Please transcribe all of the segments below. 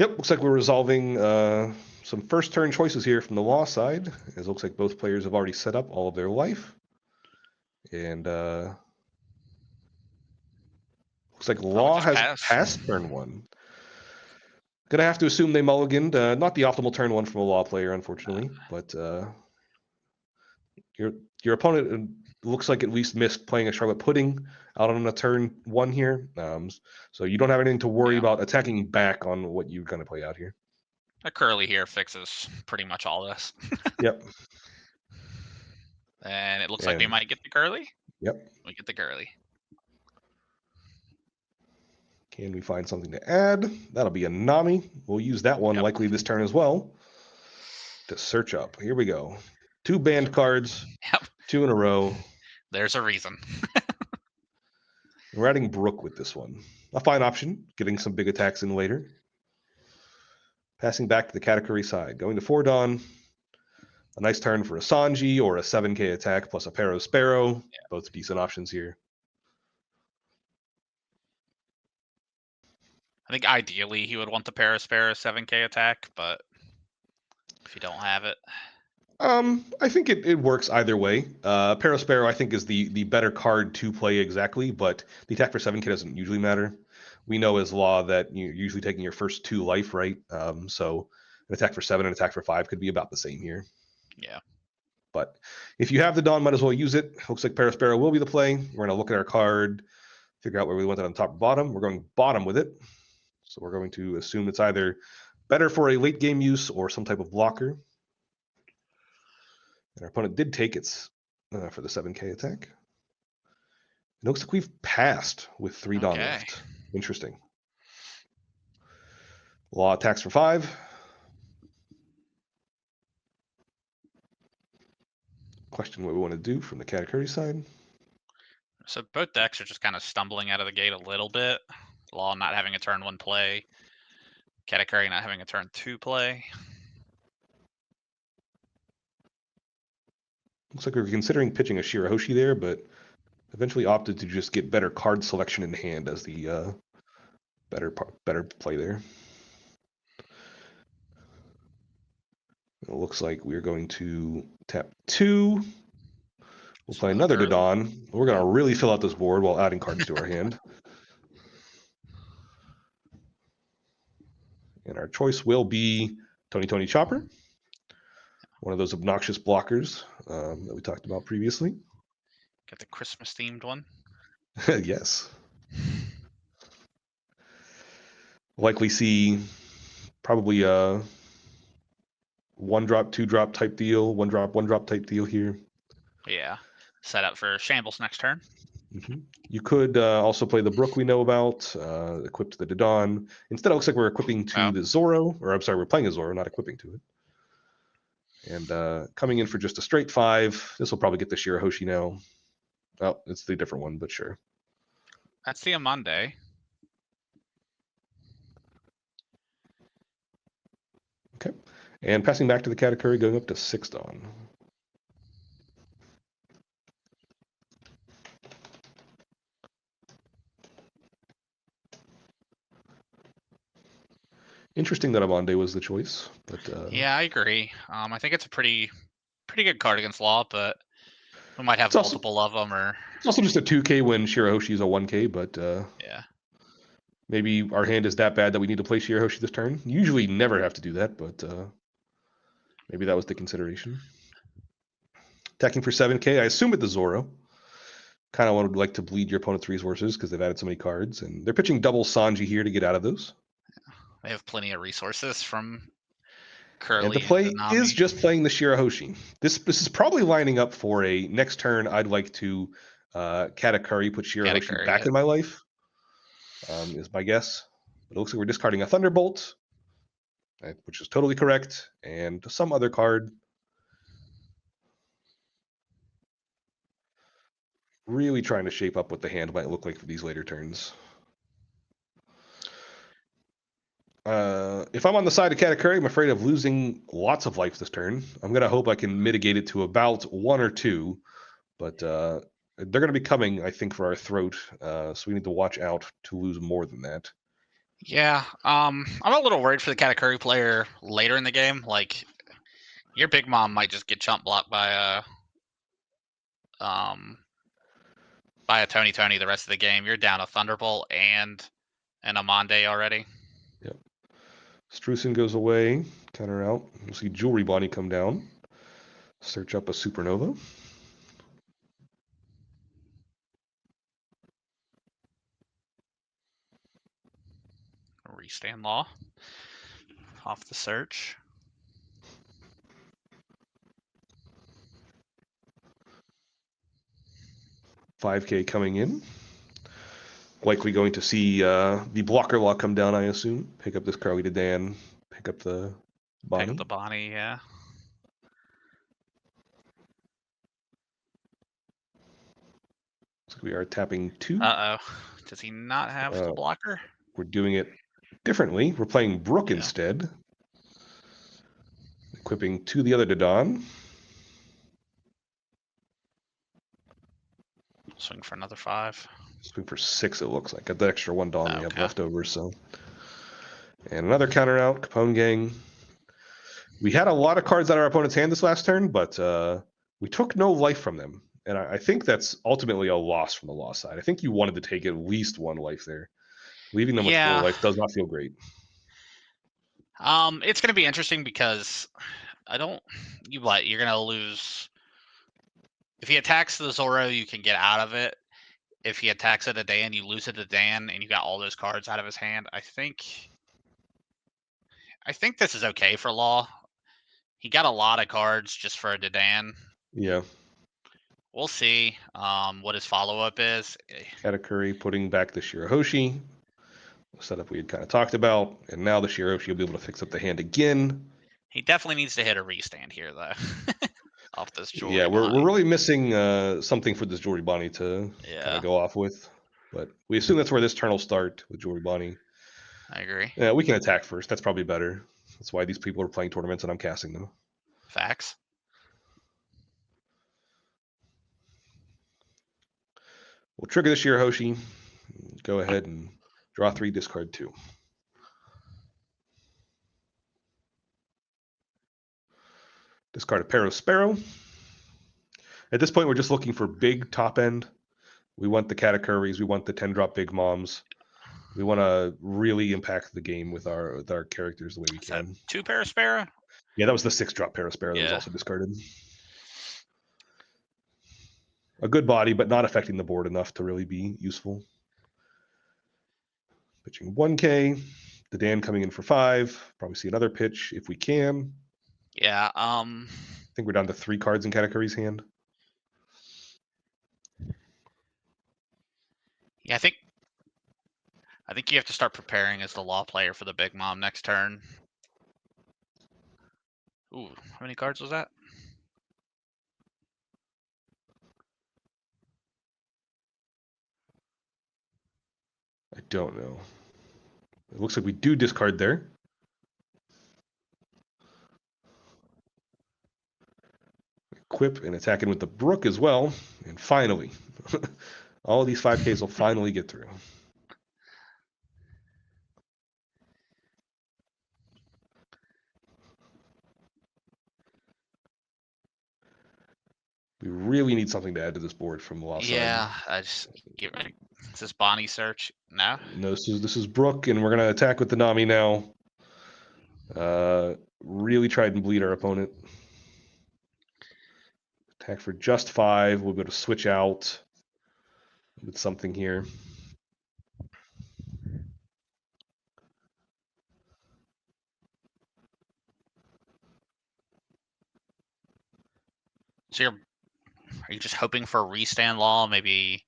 Yep, looks like we're resolving some first turn choices here from the law side. It looks like both players have already set up all of their life. And looks like law just has passed turn one. Gonna have to assume they mulliganed. Not the optimal turn one from a law player, unfortunately, but your opponent looks like at least missed playing a Charlotte Pudding out on a turn one here. So you don't have anything to worry about attacking back on what you're going to play out here. A curly here fixes pretty much all this. Yep. And it looks like we might get the curly. Yep. We get the curly. Can we find something to add? That'll be a Nami. We'll use that one likely this turn as well to search up. Here we go. 2 banned cards. Yep. 2 in a row. There's a reason. We're adding Brook with this one. A fine option, getting some big attacks in later. Passing back to the Katakuri side. Going to 4 Dawn. A nice turn for a Sanji or a 7k attack plus a Paro Sparrow. Yeah. Both decent options here. I think ideally he would want the Paro Sparrow 7k attack, but if you don't have it. I think it works either way. Paro Sparrow, I think, is the better card to play exactly, but the attack for 7k doesn't usually matter. We know as law that you're usually taking your first 2 life, right? So an attack for 7 and an attack for 5 could be about the same here. Yeah. But if you have the Dawn, might as well use it. Looks like Paro Sparrow will be the play. We're going to look at our card, figure out where we want it on top or bottom. We're going bottom with it. So we're going to assume it's either better for a late game use or some type of blocker. And our opponent did take its for the 7k attack. It looks like we've passed with 3 Dawn left. Interesting. Law attacks for 5. Question what we want to do from the Katakuri side. So both decks are just kind of stumbling out of the gate a little bit. Law not having a turn 1 play. Katakuri not having a turn 2 play. Looks like we were considering pitching a Shirahoshi there, but eventually opted to just get better card selection in hand as the better play there. It looks like we're going to tap 2. We'll play another Dodon. We're going to really fill out this board while adding cards to our hand. And our choice will be Tony Chopper, one of those obnoxious blockers that we talked about previously. Got the Christmas themed one. Yes. Likely see probably a 1-drop, 2-drop type deal, 1-drop, 1-drop type deal here. Yeah. Set up for Shambles next turn. Mm-hmm. You could also play the Brook we know about, equip to the Dodon. Instead, it looks like we're equipping to the Zoro, or I'm sorry, we're playing a Zoro, not equipping to it. And coming in for just a straight 5. This will probably get the Shirahoshi now. Oh, it's the different one, but sure. That's the Amande. Okay. And passing back to the Katakuri, going up to 6 Dawn. Interesting that Amande was the choice, but yeah, I agree. I think it's a pretty good card against Law, but we might have multiple of them. Or it's also just a 2k when Shirahoshi is a 1k, but yeah, maybe our hand is that bad that we need to play Shirahoshi this turn. You usually never have to do that, but maybe that was the consideration. Attacking for 7k, I assume with the Zoro. Kind of would like to bleed your opponent's resources because they've added so many cards, and they're pitching double Sanji here to get out of those. They have plenty of resources from Curly. And the play is just playing the Shirahoshi. This is probably lining up for a next turn. I'd like to Katakuri, put Shirahoshi back in my life, is my guess. But it looks like we're discarding a Thunderbolt, which is totally correct, and some other card. Really trying to shape up what the hand might look like for these later turns. If I'm on the side of Katakuri, I'm afraid of losing lots of life this turn. I'm going to hope I can mitigate it to about 1 or 2, but they're going to be coming, I think, for our throat, so we need to watch out to lose more than that. Yeah, I'm a little worried for the Katakuri player later in the game. Like, your big mom might just get chump blocked um by a Tony the rest of the game. You're down a Thunderbolt and an Amande already. Yep. Streusen goes away, counter out. We'll see Jewelry Bonnie come down. Search up a Supernova. Restand Law off the search. 5K coming in. Likely going to see the Blocker Law come down, I assume. Pick up this Carly to Dan. Pick up the Bonnie. Pick up the Bonnie, yeah. So we are tapping 2. Uh-oh. Does he not have the blocker? We're doing it differently. We're playing Brook instead. Equipping to the other Dodon. Swing for another 5. Swing for 6, it looks like. Got the extra 1 Dawn we have left over, so. And another counter out, Capone Gang. We had a lot of cards out of our opponent's hand this last turn, but we took no life from them. And I think that's ultimately a loss from the loss side. I think you wanted to take at least 1 life there. Leaving them with 4 life does not feel great. It's going to be interesting because you're going to lose. If he attacks the Zoro, you can get out of it. If he attacks it to Dan, you lose it to Dan, and you got all those cards out of his hand. I think this is okay for Law. He got a lot of cards just for a Dan. Yeah. We'll see what his follow-up is. Katakuri putting back the Shirahoshi. Setup we had kind of talked about. And now the Shirahoshi will be able to fix up the hand again. He definitely needs to hit a restand here, though. Off this Jewelry Yeah, Bonnie. we're really missing something for this Jewelry Bonnie to kind of go off with. But we assume that's where this turn will start with Jewelry Bonnie. I agree. Yeah, we can attack first. That's probably better. That's why these people are playing tournaments and I'm casting them. Facts. We'll trigger the Shirahoshi. Go ahead and draw 3, discard 2. Discard a pair of Sparrow. At this point, we're just looking for big top end. We want the Katakuris. We want the 10-drop big moms. We want to really impact the game with our characters the way we can. 2 Parasparrow? Yeah, that was the 6-drop Parasparrow that was also discarded. A good body, but not affecting the board enough to really be useful. Pitching 1K. The Dan coming in for 5. Probably see another pitch if we can. Yeah. I think we're down to 3 cards in Katakuri's hand. Yeah, I think you have to start preparing as the Law player for the big mom next turn. Ooh, how many cards was that? I don't know. It looks like we do discard there. Equip and attacking with the Brook as well. And finally, all of these 5Ks will finally get through. We really need something to add to this board from the Law side. Yeah, I just get ready. Is this Bonnie search? No? No, this is Brook, and we're going to attack with the Nami now. Really try and bleed our opponent. Attack for just 5. We'll be able to switch out with something here. So are you just hoping for a restand Law? Maybe.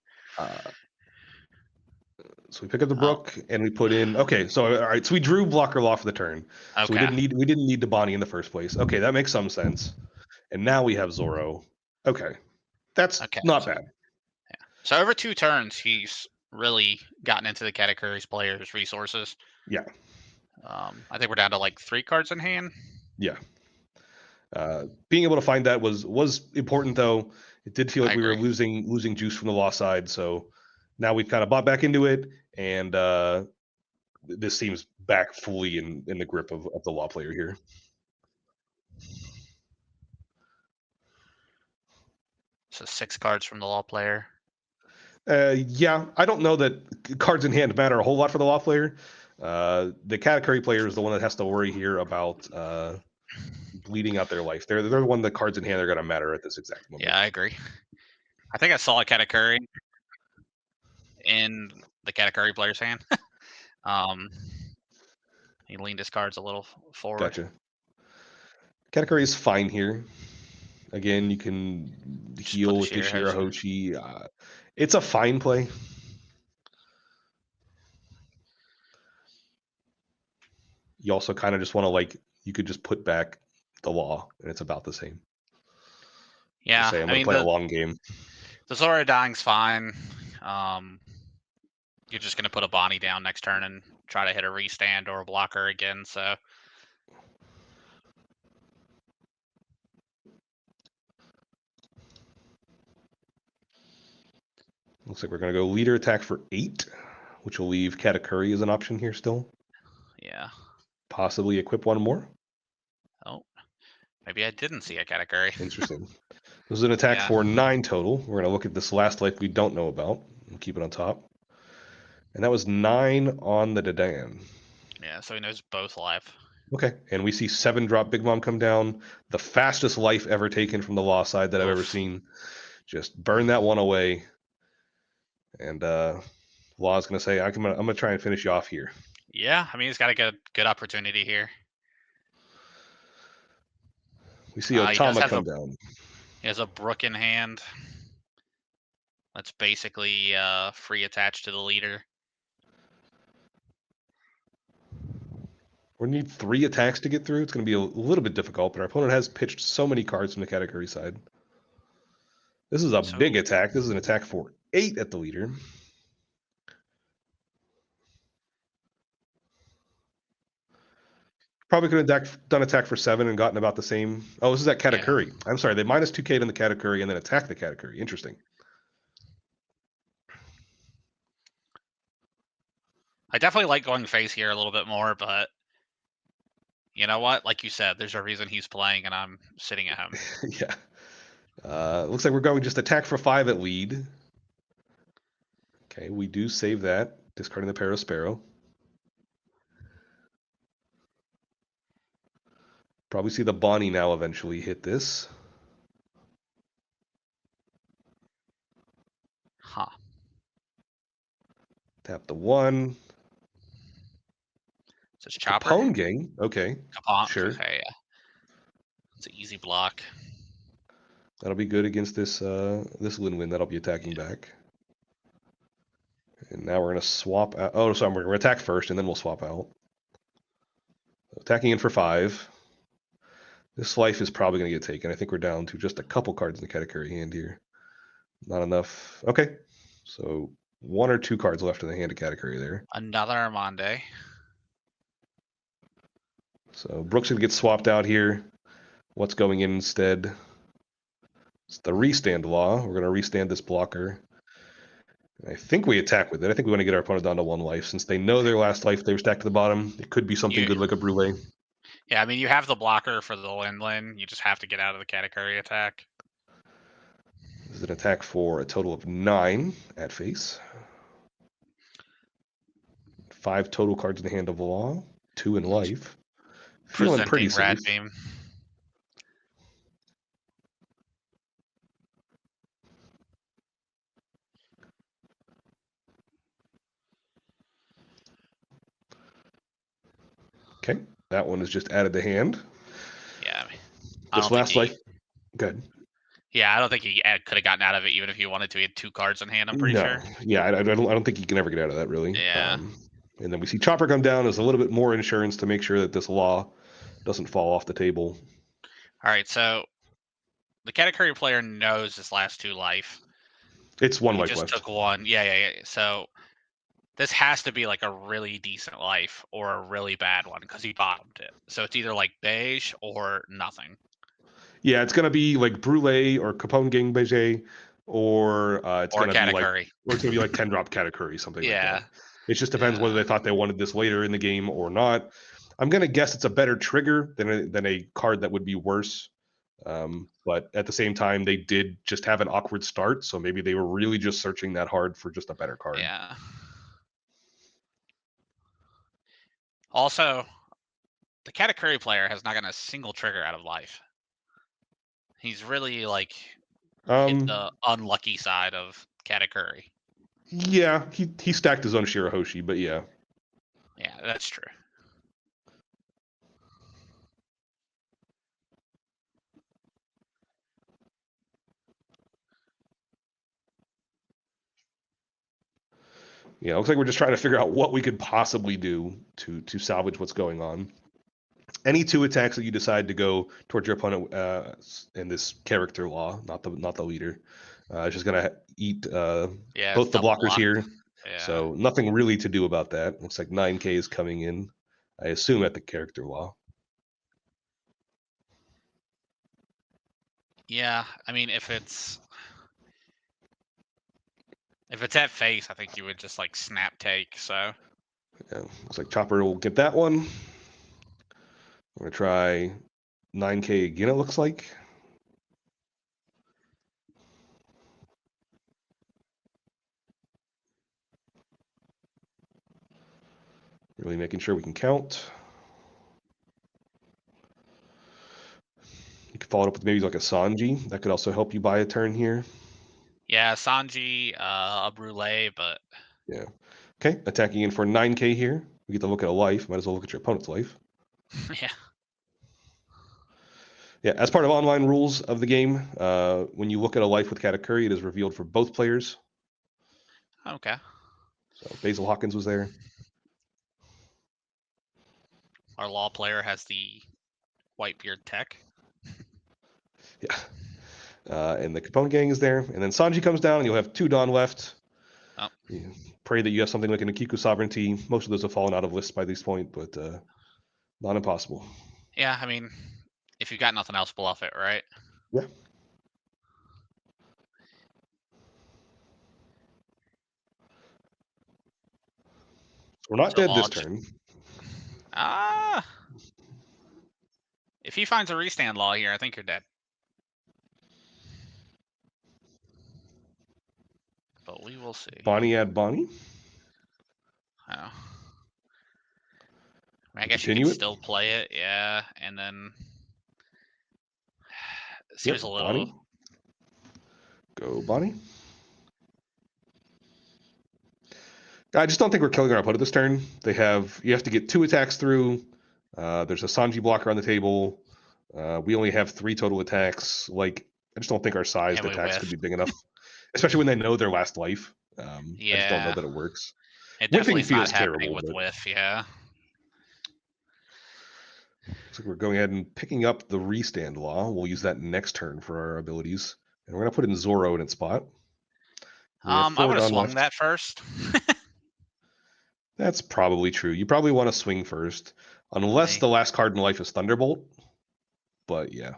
So we pick up the Brook and we put in. Okay, so all right, so we drew Blocker Law for the turn. Okay. So we didn't need the Bonnie in the first place. Okay, that makes some sense. And now we have Zoro. Okay, that's not bad. Yeah. So over 2 turns, he's really gotten into the Katakuri's players' resources. Yeah. I think we're down to like 3 cards in hand. Yeah. Being able to find that was important, though. It did feel like we were losing juice from the Law side. So now we've kind of bought back into it, and this seems back fully in the grip of the law player here. So 6 cards from the law player. Yeah, I don't know that cards in hand matter a whole lot for the law player. The Katakuri player is the one that has to worry here about bleeding out their life. They're the one that cards in hand are going to matter at this exact moment. Yeah, I agree. I think I saw a Katakuri in the Katakuri player's hand. He leaned his cards a little forward. Gotcha. Katakuri is fine here. Again, you can Just heal put with the Shirahoshi. Shirahoshi. It's a fine play. You also kind of just want to like, you could just put back the law, and it's about the same. Yeah, Just say I'm going to play a long game. The Zoro dying's fine. You're just gonna put a Bonnie down next turn and try to hit a restand or a blocker again. So Looks like we're going to go leader attack for 8, which will leave Katakuri as an option here still. yeah. Possibly equip one more. Oh, maybe I didn't see a Katakuri. Interesting. This is an attack Yeah. for 9 total. We're going to look at this last life we don't know about and keep it on top. And that was 9 on the Dadan. Yeah, so he knows both life. Okay, and we see 7 drop Big Mom come down. The fastest life ever taken from the law side that I've ever seen. Just burn that one away. And Law's going to say, I'm going to try and finish you off here. Yeah, I mean, he's got a good opportunity here. We see Otama come down. He has a Brook in hand. That's basically free attached to the leader. We need 3 attacks to get through. It's going to be a little bit difficult, but our opponent has pitched so many cards from the Katakuri side. This is a big attack. This is an attack for 8 at the leader. Probably could have done attack for 7 and gotten about the same. Oh, this is that Katakuri. Yeah. I'm sorry, they minus 2K on the Katakuri and then attack the Katakuri. Interesting. I definitely like going face here a little bit more, but you know what? Like you said, there's a reason he's playing and I'm sitting at home. Yeah. Looks like we're going just attack for 5 at lead. Okay, we do save that, discarding the Parasparrow. Probably see the Bonnie now eventually hit this. Huh. Tap the 1. Is this Chopper? Capone gang. Okay. Capone. Sure. Okay, yeah. It's an easy block. That'll be good against this this Linwin that'll be attacking back. And now we're going to swap out. Oh, sorry, we're going to attack first, and then we'll swap out. Attacking in for 5. This life is probably going to get taken. I think we're down to just a couple cards in the Katakuri hand here. Not enough. Okay. So 1 or 2 cards left in the hand of Katakuri there. Another Armande. So Brooks going to get swapped out here. What's going in instead? It's the restand law. We're going to restand this blocker. I think we attack with it. I think we want to get our opponent down to 1 life. Since they know their last life, they were stacked to the bottom. It could be something good like a Brule. Yeah, I mean, you have the blocker for the Lin. You just have to get out of the Katakuri attack. This is an attack for a total of 9 at face. 5 total cards in the hand of law. 2 in life. Feeling pretty safe. Beam. Okay, that one is just added to hand. Yeah. This last life. Good. Yeah, I don't think he could have gotten out of it even if he wanted to. He had 2 cards in hand, I'm pretty sure. Yeah, I don't think he can ever get out of that, really. Yeah. And then we see Chopper come down as a little bit more insurance to make sure that this law doesn't fall off the table. All right, so the Katakuri player knows his last 2 life. It's 1 life left. left. Just took 1. Yeah. So this has to be like a really decent life or a really bad one because he bottomed it. So it's either like beige or nothing. Yeah, it's gonna be like Brule or Capone Gang Beige, or it's gonna be like, or it's gonna be like 10 drop Katakuri, something like that. It just depends whether Yeah. they thought they wanted this later in the game or not. I'm gonna guess it's a better trigger than a card that would be worse. But at the same time, they did just have an awkward start, so maybe they were really just searching that hard for just a better card. Yeah. Also, the Katakuri player has not gotten a single trigger out of life. He's really like hit Um, the unlucky side of Katakuri. yeah, he stacked his own Shirahoshi, but yeah. Yeah, that's true. Yeah, looks like we're just trying to figure out what we could possibly do to salvage what's going on. Any two attacks that you decide to go towards your opponent in this character law, not the leader, is just gonna eat Yeah, it's both the double blockers blocked. here. Yeah. So nothing really to do about that. Looks like 9K is coming in. I assume at the character law. Yeah, I mean, if it's at face, I think you would just like snap take. So Yeah, looks like Chopper will get that one. We're gonna try 9K again. It looks like. Really making sure we can count. You could follow it up with maybe like a Sanji. That could also help you buy a turn here. yeah, Sanji, a Brule, but Yeah. Okay, attacking in for 9K here. We get to look at a life. Might as well look at your opponent's life. yeah. Yeah, as part of online rules of the game, when you look at a life with Katakuri, it is revealed for both players. Okay. So Basil Hawkins was there. Our law player has the Whitebeard tech. Yeah. And the Capone gang is there. And then Sanji comes down, and you'll have 2 Dawn left. Oh. You pray that you have something like an Akiku Sovereignty. Most of those have fallen out of lists by this point, but not impossible. Yeah, I mean, if you've got nothing else, bluff it, right? Yeah. We're not So dead law. this turn. Ah. If he finds a restand law here, I think you're dead. But we will see. Bonnie add Bonnie. Oh. I We guess you could continue it. still play it, yeah, and then it Yep, seems a little. Bonnie. Go Bonnie. I just don't think we're killing our opponent this turn. You have to get 2 attacks through. There's a Sanji blocker on the table. We only have 3 total attacks. Like, I just don't think our sized And we attacks could whiff. be big enough, especially when they know their last life. I just don't know Yeah, that it works. it definitely Whiffing is not feels happening terrible, with but whiff. Yeah. looks like we're going ahead and picking up the restand law. We'll use that next turn for our abilities, and we're gonna put in Zoro in its spot. We have I 4 would have done swung left. that first. That's probably true. You probably want to swing first, unless the last card in life is Thunderbolt. But yeah,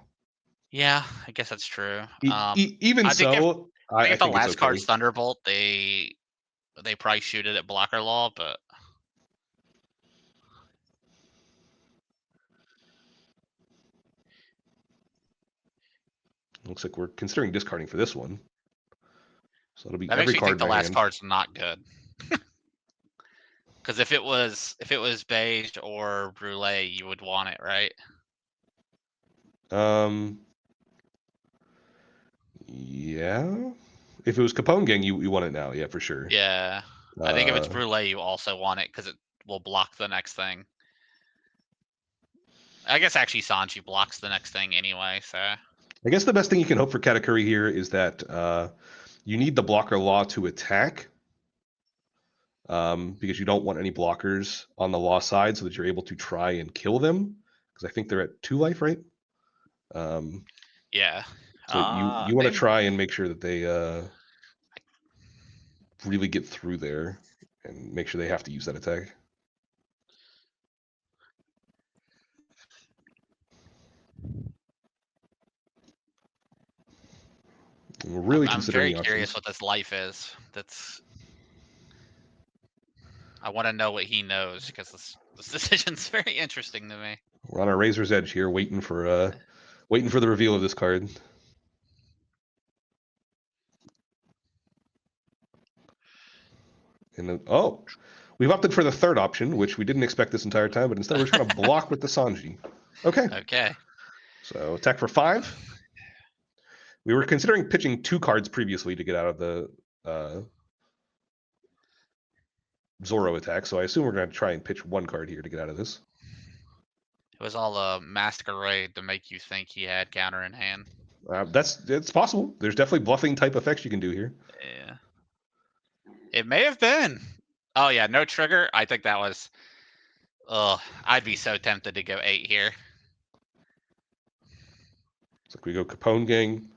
Yeah, I guess that's true. even I think if so, I think I if the think it's last okay. card's Thunderbolt, they probably shoot it at blocker law, but Looks like we're considering discarding for this one. So it'll be that makes every me card think in the our last hand. card's not good. Because if it was beige or brulee, you would want it, right? Yeah. If it was Capone Gang, you want it now, yeah, for sure. Yeah, I think if it's Uh, brulee, you also want it because it will block the next thing. I guess actually Sanji blocks the next thing anyway, so I guess the best thing you can hope for Katakuri here is that you need the blocker law to attack. Because you don't want any blockers on the law side so that you're able to try and kill them. Because I think they're at 2 life, right? Um, yeah. so you want to They try and make sure that they really get through there and make sure they have to use that attack. And we're really I'm considering very the curious options. what this life is. That's I want to know what he knows because this decision's very interesting to me. We're on our razor's edge here, waiting for the reveal of this card. And then, we've opted for the third option, which we didn't expect this entire time, but instead we're just going to block with the Sanji. Okay. Okay. So attack for 5. We were considering pitching 2 cards previously to get out of the Zoro attack, so I assume we're going to try and pitch 1 card here to get out of this. It was all a masquerade to make you think he had counter in hand. It's possible. There's definitely bluffing type effects you can do here. Yeah. It may have been. Oh yeah, no trigger. I think that was. Ugh, I'd be so tempted to go 8 here. Looks like we go Capone Gang.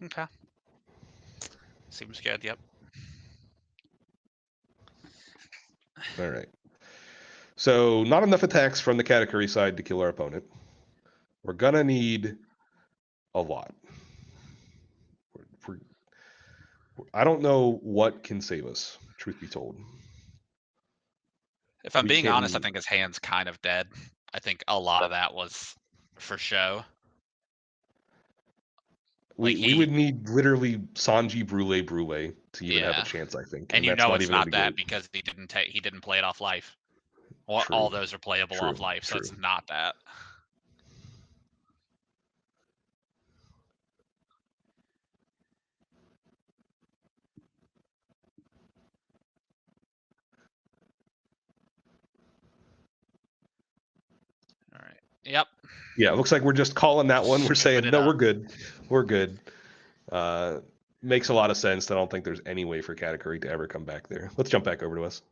Okay. Seems good. Yep. All right. So not enough attacks from the Katakuri side to kill our opponent. We're gonna need a lot. I don't know what can save us, truth be told. If I'm We being honest, I can- think his hand's kind of dead. I think a lot of that was for show. We, Like we would need literally Sanji Brule to even have Yeah. a chance, I think. and you that's know not it's even gonna not be that great. because he didn't play it off life. All True. those are playable True. off life, so True. it's not that. All right. Yep. Yeah, it looks like we're just calling that one. We're Scooping saying, it no, up. we're good. We're good. Makes a lot of sense. I don't think there's any way for Katakuri to ever come back there. Let's jump back over to us.